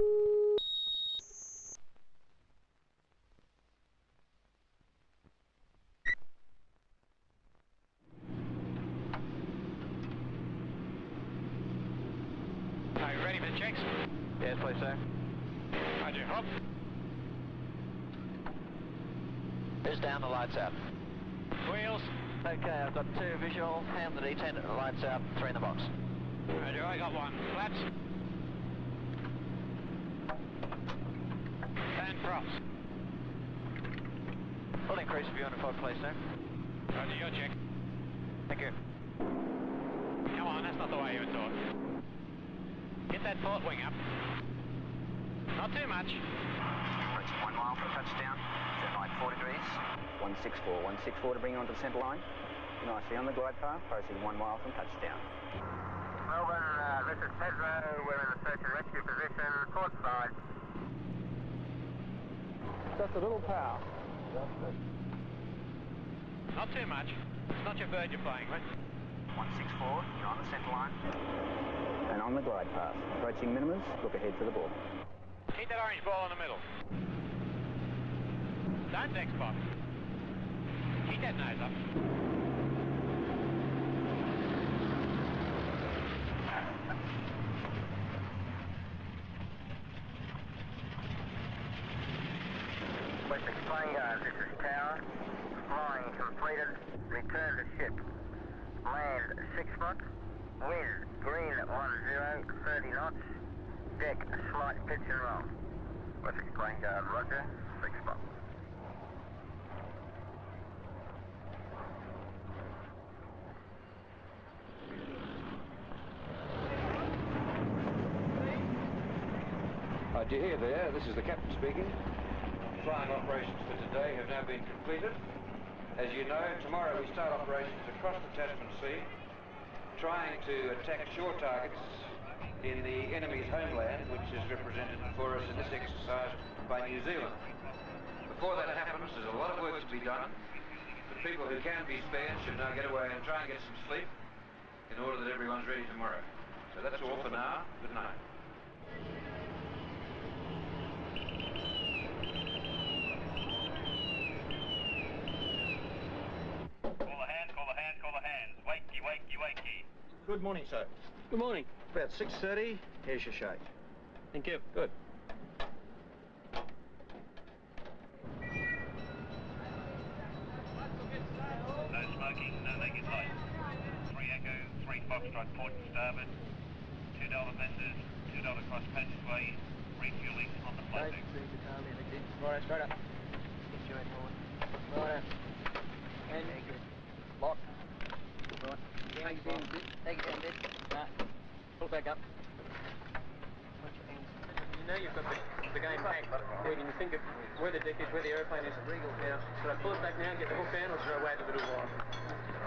Are you ready for the checks? Yes, please, sir. Roger, hop. Who's down, the lights out? Wheels. Okay, I've got 2 visual, hand the D10, lights out, 3 in the box. Roger, I got 1. Flaps. And props. Full increase of view on the fog, please, sir. Roger, your check. Thank you. Come on, that's not the way you were taught. Get that port wing up. Not too much. Approaching 1 mile for touchdown. Turn right 4 degrees. 164. 164 to bring you onto the centre line. Nicely on the glide path. Proceeding 1 mile from touchdown. Melbourne, this is Pedro. We're in a search and rescue position. Port side. Just a little power. Not too much. It's not your bird you're playing with. 164, you're on the centre line. And on the glide path. Approaching minimums, look ahead for the ball. Keep that orange ball in the middle. Don't X-box. Keep that nose up. Wessex Plane Guard, this is Tower. Flying completed. Return to ship. Land 6 foot. Wind green at 10, 30 knots. Deck slight pitch and roll. Wessex Plane Guard, roger. 6 foot. Do you hear there? This is the captain speaking. Flying operations for today have now been completed. As you know, tomorrow we start operations across the Tasman Sea, trying to attack shore targets in the enemy's homeland, which is represented for us in this exercise by New Zealand. Before that happens, there's a lot of work to be done, but people who can be spared should now get away and try and get some sleep in order that everyone's ready tomorrow. So that's all for now. Good night. Call the hands. Wakey. Good morning, sir. Good morning. About 6:30, here's your shake. Thank you. Good. No smoking, no naked lights. 3 Echo, 3 Foxtrot, port and starboard. $2 messes, $2 cross passageway. Refueling on the flight deck. Right, straight up. Situate forward. Right. And lock. Right. Take it down a bit. Nah. Pull it back up. You know you've got the game hacked when you think of where the deck is, where the aeroplane is. Now, should I pull it back now and get the hook down, or should I wait a little while?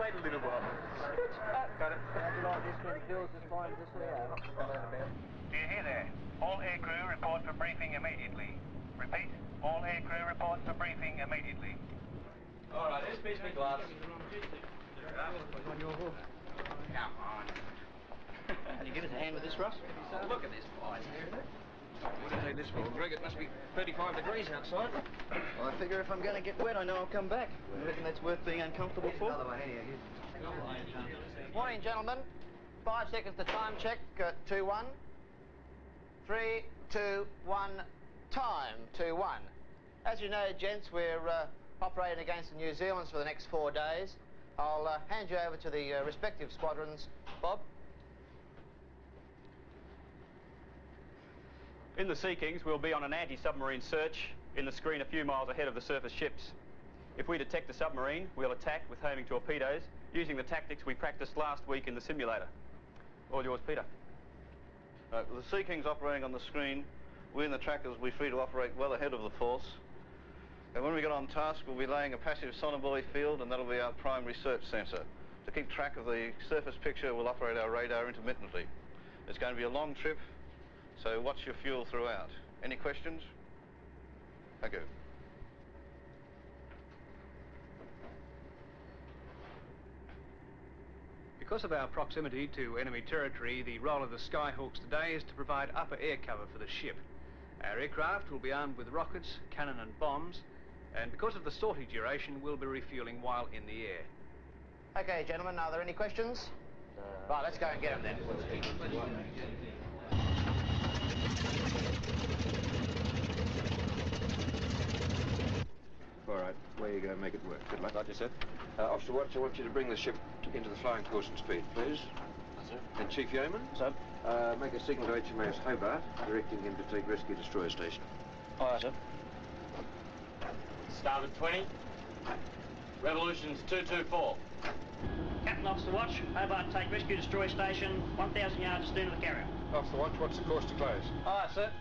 Wait a little while. Got it. How'd you like this when it feels as fine as this way out? Do you hear there? All aircrew report for briefing immediately. Repeat, all aircrew report for briefing immediately. All right, this piece of glass. On your hook. Come on. Can you give us a hand with this, Ross? Look at this flight. What do you take this for, Greg? It must be 35 degrees outside. Well, I figure if I'm going to get wet, I know I'll come back. I reckon that's worth being uncomfortable for. Morning, gentlemen. 5 seconds to time check. 2-1. 3, 2, 1. Time. 2-1. As you know, gents, we're operating against the New Zealanders for the next 4 days. I'll hand you over to the respective squadrons. Bob? In the Sea Kings, we'll be on an anti-submarine search in the screen a few miles ahead of the surface ships. If we detect a submarine, we'll attack with homing torpedoes using the tactics we practiced last week in the simulator. All yours, Peter. Right, with the Sea Kings operating on the screen, we in the trackers will be free to operate well ahead of the force. And when we get on task, we'll be laying a passive sonar buoy field, and that'll be our primary search sensor. To keep track of the surface picture, we'll operate our radar intermittently. It's going to be a long trip, so watch your fuel throughout. Any questions? Thank you. Because of our proximity to enemy territory, the role of the Skyhawks today is to provide upper air cover for the ship. Our aircraft will be armed with rockets, cannon and bombs, and because of the sortie duration, we'll be refuelling while in the air. Okay, gentlemen, are there any questions? Right, let's go and get them then. All right, away you go, make it work. Good luck. Roger, sir. Officer Watts, I want you to bring the ship into the flying course and speed, please. Sir. And Chief Yeoman? Sir. Make a signal to HMAS Hobart, directing him to take rescue destroyer station. Aye, sir. Starboard 20. Revolution's 224. Captain Officer Watch, Hobart take rescue destroyer station 1,000 yards astern of the carrier. Officer Watch, what's the course to close? Aye, sir.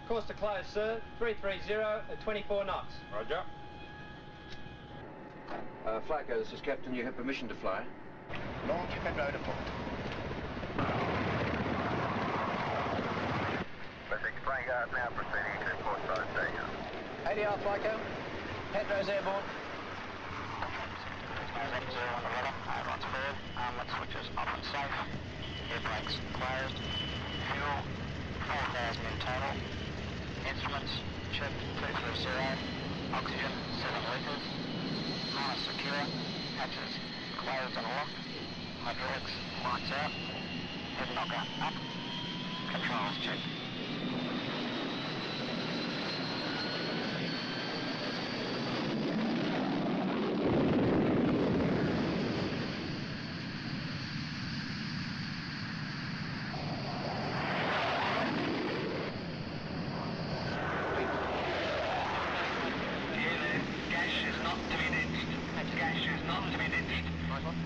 Course to close, sir. 330 at 24 knots. Roger. Flyco, this is Captain. You have permission to fly. Launch Pedro to port. Pacific Flying Guard now proceeding to portside station. ADR Flyco. Pedro's airborne. Lots forward, armlet switches off and safe. Air brakes closed. Fuel 4,000 in total. Instruments checked 230. Oxygen 7 litres. Harness secure. Hatches closed and locked. Hydraulics lights out. Head knocker up. Controls checked.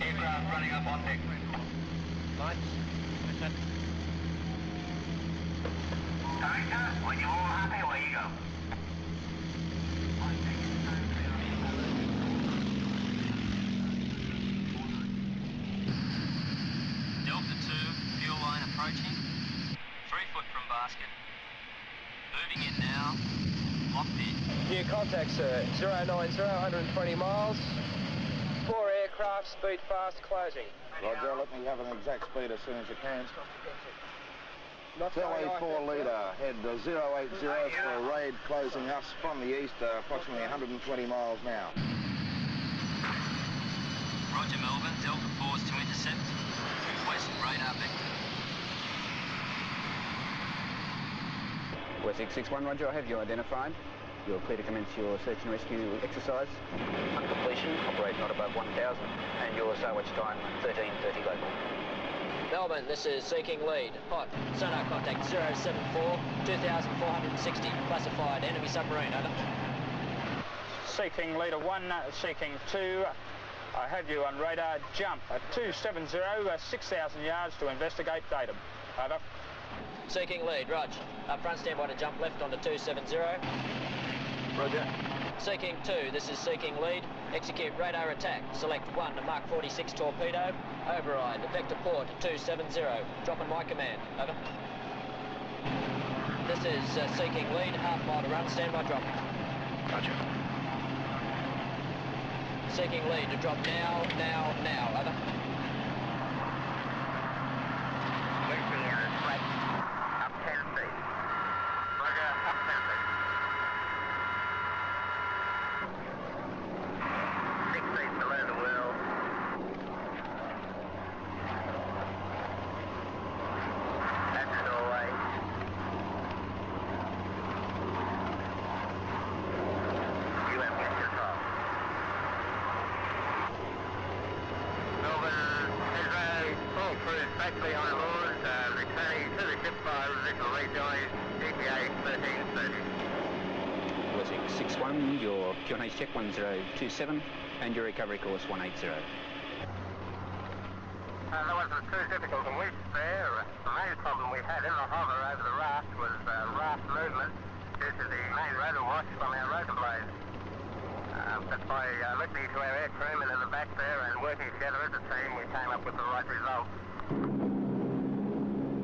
Aircraft running up on deck. Lights. Director, when you're all happy, away you go. Delta 2, fuel line approaching. 3 foot from basket. Moving in now. Locked in. New contact, sir. 090, 120 miles. 4 aircraft, speed fast, closing. Roger, let me have an exact speed as soon as you can. Not Delay 4 leader, head 080 for a raid closing us from the east, approximately 120 miles now. Roger, Melbourne. Delta 4's to intercept. West radar vector. West 661, Roger. I have you identified. You're clear to commence your search and rescue exercise. On completion, operate not above 1,000, and your Sandwich time 13:30 local. Melbourne, this is seeking lead. Hot. Sonar contact 074, 2,460. Classified enemy submarine, over. Seeking leader 1, seeking 2. I have you on radar. Jump at 270, 6,000 yards to investigate datum. Over. Seeking lead, Rog. Up front, stand by to jump left onto 270. Roger. Seeking 2, this is seeking lead. Execute radar attack. Select 1, a Mark 46 torpedo. Override, vector port 270. Drop on my command, over. This is seeking lead, half mile to run, stand by drop. Roger. Seeking lead to drop now, over. Western unit, flat. Up 10 feet. Roger, up 10 feet. 6 feet below the wheel. That's the doorway. You have got control. Melbourne, Pedro, all crews safely on board, returning to the ship by visual rejoin, ETA 1330. West 661, your QNH check 1027, and your recovery course 180. There wasn't too difficult a week there. The main problem we had in the hover over the raft was raft movement due to the main rotor wash from our rotor blades. But by listening to our air crewmen in the back there and working together as a team, we came up with the right result.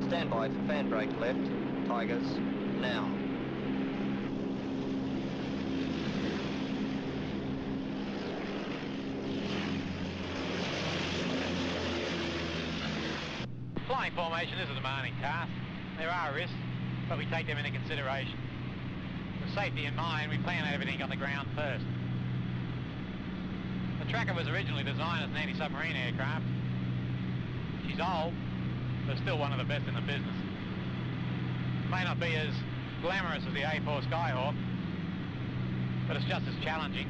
Stand by for fan brake left. Tigers, now. Flying formation is a demanding task. There are risks. but we take them into consideration. With safety in mind, we plan everything on the ground first. The Tracker was originally designed as an anti-submarine aircraft. She's old, but still one of the best in the business. May not be as glamorous as the A4 Skyhawk, but it's just as challenging.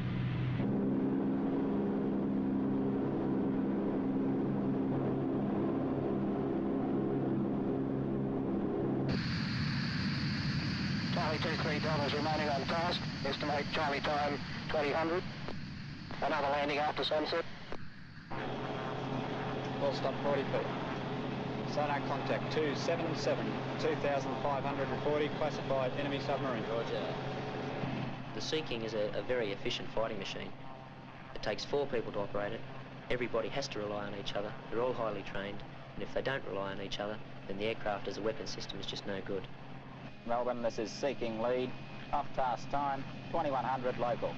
Charlie 23 Delta's remaining on task. Estimate Charlie time 2000. Another landing after sunset. Well, stop 40 feet. Sonar contact 277, 2,540, classified enemy submarine. Roger. The Sea King is a very efficient fighting machine. It takes 4 people to operate it. Everybody has to rely on each other. They're all highly trained, and if they don't rely on each other, then the aircraft as a weapon system is just no good. Melbourne, this is Sea King lead. Off task time, 2100 local.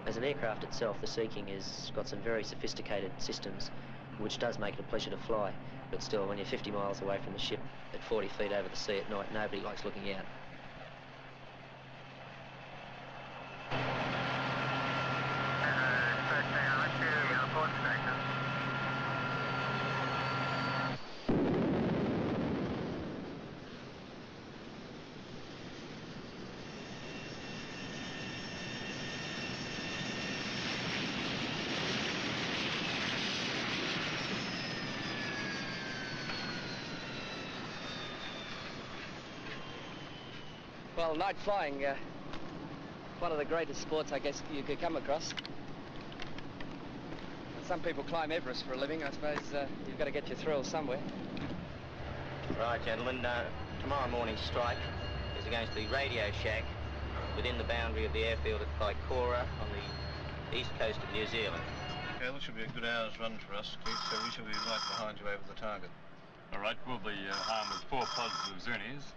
As an aircraft itself, the Sea King has got some very sophisticated systems, which does make it a pleasure to fly. But still, when you're 50 miles away from the ship at 40 feet over the sea at night, nobody likes looking out. Well, night flying, one of the greatest sports I guess you could come across. Some people climb Everest for a living. I suppose you've got to get your thrills somewhere. Right, gentlemen, tomorrow morning's strike is against the Radio Shack within the boundary of the airfield at Kaikoura on the east coast of New Zealand. Okay, that should be a good hour's run for us, Keith, so we shall be right behind you over the target. All right, we'll be armed with 4 pods of Zuni's,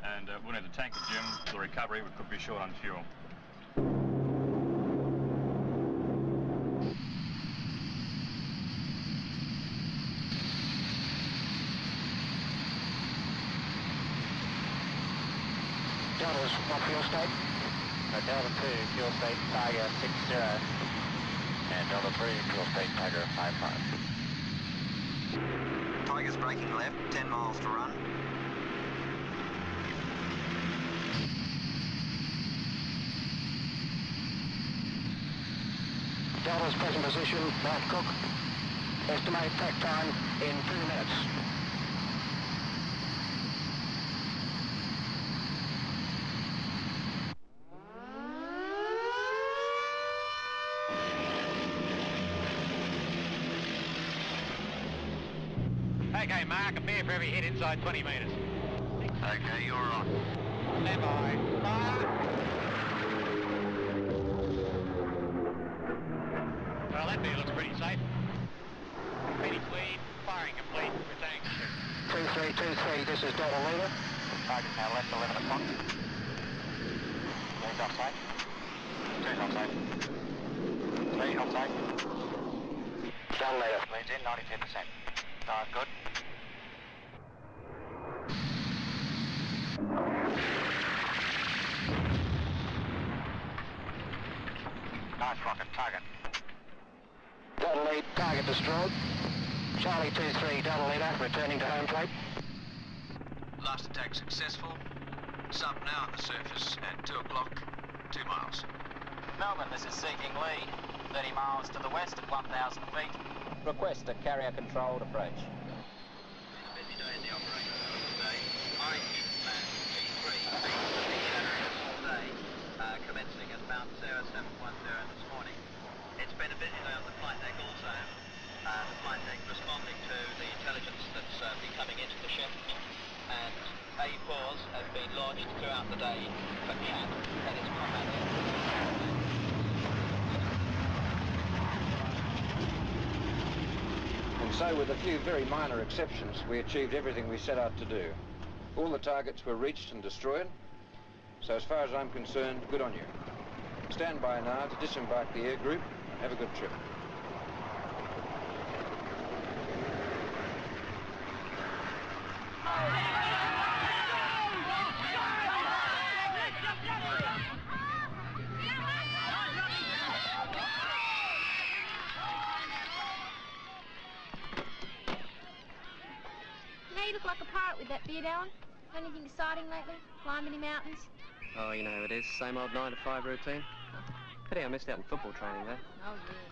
and we'll need a tank of Jim for the recovery. We could be short on fuel. Delta's what fuel state? Delta 2, fuel state Tiger 60, and Delta 3, fuel state Tiger 55. Tiger's braking left, 10 miles to run. Delta's present position, Mount Cook. Estimate tack time in 2 minutes. Okay, Mark, a beer for every hit inside 20 metres. Okay, you're on. Stand by. Fire! Well, that beer looks pretty safe. Ready lead, firing complete, returning to ship. 2323, this is Delta Leader. Target's now left 11 o'clock. Lead's offside. 2's offside. 3 offside. Delta Leader. Lead's in 92%. Good. Nice rocket, target. Delta Lead, target destroyed. Charlie 23, Delta Leader, returning to home plate. Last attack successful. Sub now on the surface at 2 o'clock, 2 miles. Melbourne, this is Sea King lead. 30 miles to the west at 1,000 feet. Request a carrier-controlled approach. A busy day in the operation zone today. HMAS Melbourne all day, commencing at Mount 0710 this morning. It's been a busy day on the flight deck also. The flight deck responding to the intelligence that's been coming into the ship, and A4s have been launched throughout the day for Cat and its combat aircraft. And so, with a few very minor exceptions, we achieved everything we set out to do. All the targets were reached and destroyed, so as far as I'm concerned, good on you. Stand by now to disembark the air group and have a good trip. you look like a pirate with that beard, Alan. Anything exciting lately? Climbing any mountains? Oh, you know how it is. Same old 9 to 5 routine. Pity I missed out on football training, though. Oh, yeah.